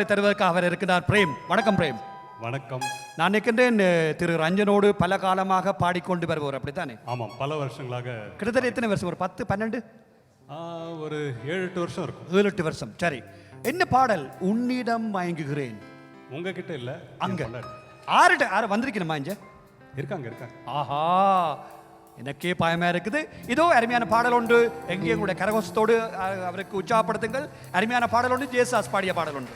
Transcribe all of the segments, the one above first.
தருவதற்காக அவர் இருக்கிறார். பிரேம், வணக்கம் பிரேம். வணக்கம். நான் நிற்கின்றேன் திரு ரஞ்சனோடு பல காலமாக பாடிக்கொண்டு வருபவர், அப்படித்தானே? ஆமாம், பல வருஷங்களாக. கிட்டத்தட்ட எத்தனை வருஷம்? ஒரு 10, 12, ஒரு 7-8 வருஷம் இருக்கும். 7-8 வருஷம். சரி, என்ன பாடல்? உன்னிடம் மயங்குகிறேன். உங்ககிட்ட இல்ல, அங்க ஆறு வந்திருக்கணுமா? இங்க இருக்காங்க. ஆஹா, எனக்கே பயமா இருக்குது. இதோ அருமையான பாடல் ஒன்று. எங்கே உங்களுடைய கரகோஷத்தோடு அவருக்கு உற்சாகப்படுத்துங்கள். அருமையான பாடல் ஒன்று, ஜேசாஸ் பாடிய பாடல் ஒன்று.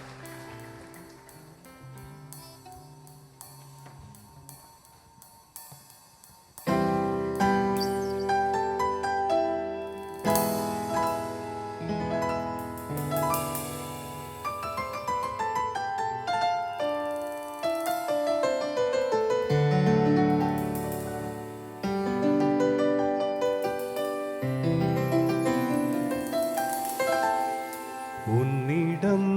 உன்னிடம்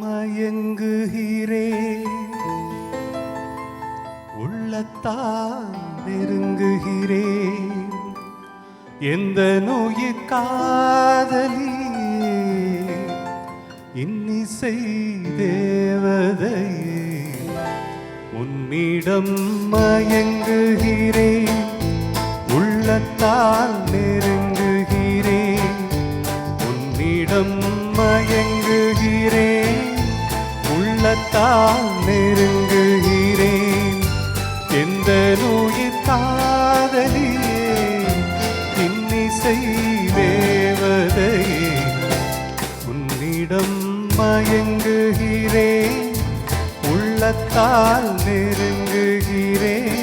மயங்குகிறேன், உள்ளத்தால் நெருங்குகிறேன், எந்த நோயிற் காதலி இன்னிசை தேவதையே. உன்னிடம் மயங்குகிறேன், உள்ளத்தால் நெருங்குகிறேன், உன்னிடம் மயங்குகிறேன், உள்ளத்தால் நெருங்குகிறேன், எந்த நோயிற் காதலியே இன்னிசை தேவதையே. உன்னிடம் மயங்குகிறேன், உள்ளத்தால் நெருங்குகிறேன்.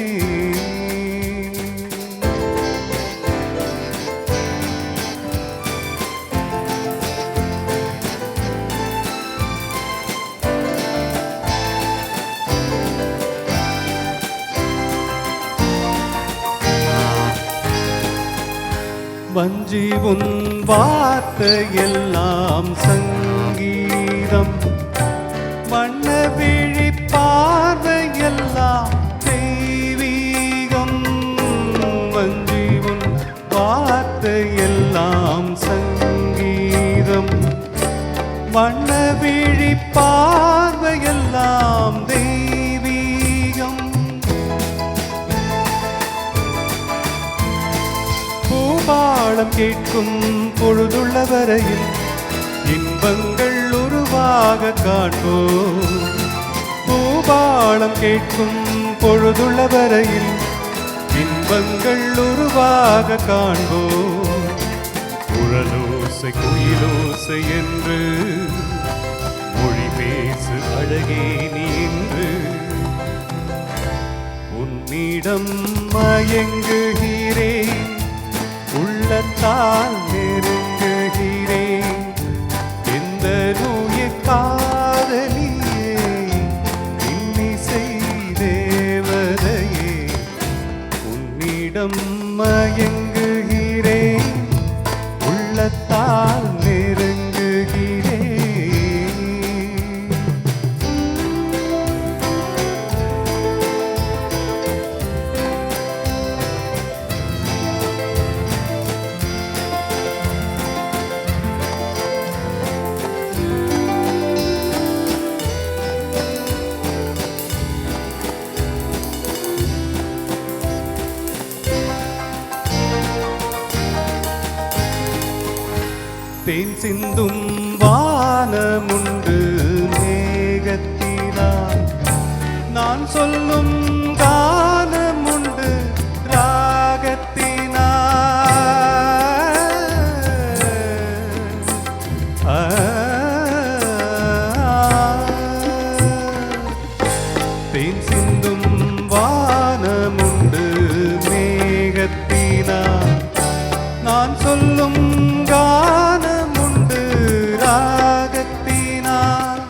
வஞ்சி உன் வார்த்தையெல்லாம் சங்கீதம், வண்ண விழி பார்வையெல்லாம் தெய்வீகம். வஞ்சி உன் வார்த்தையெல்லாம் சங்கீதம், வண்ண விழி பார்வையெல்லாம் தெய்வீகம். பூபாளம் கேட்கும் பொழுதுள்ள வரையில் இன்பங்கள் உருவாக காண்போம். பூபாளம் கேட்கும் பொழுதுள்ள வரையில் இன்பங்கள் உருவாக காண்போம். குழலோசை குயிலோசை என்று மொழி பேசு அழகே நீன்று. உன்னிடம் மயங்குகிறேன், உள்ளத்தால் நெருங்குகிறேன், எந்த நோயிற் காதலியே இன்னிசை தேவதையே. உன்னிடம் மயங்குகிறேன், உள்ளத்தால் நெருங்குகிறேன். தேன் சிந்தும் வானமுண்டு மேகத்தினால், நான் சொல்லும் கானமுண்டு ராகத்தினால். தேன் சிந்தும் வானமுண்டு மேகத்தினால், நான் சொல்லும் கானமுண்டு ராகத்தினால்.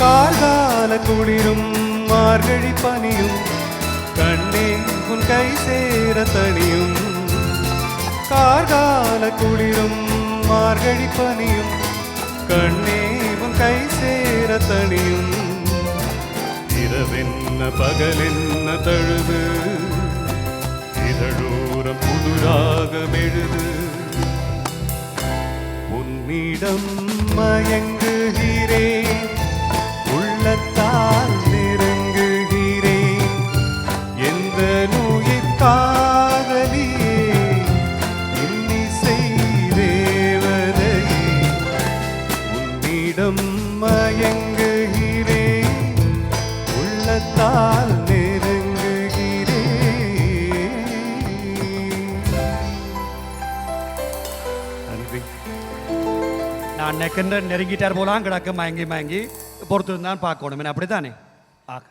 கார்கால குளிரும் மார்கழி பனியும் கண்ணே உன் கை சேர தனியும். கார்கால குளிரும் மார்கழி பனியும் கண்ணே உன் கை சேர தனியும். இரவென்ன பகலென்ன தழுது, இதழோரம் புதுராக மெழுது. உன் உன்னிடம் மயங்குகிறேன், உள்ளத்தால் நெருங்குகிறேன். எந்த நுயிர் காதலியே, இன்னிசை தேவதையே, உன்னிடம் மயங்குகிறேன், உள்ளத்தால் நெருங்குகிறேன். நன்றி. நான் நெருங்கிட்டார் போலாம் கிடக்கு மயங்கி மயங்கி பொறுத்து தான் பார்க்கணும் அப்படித்தானே? சரி.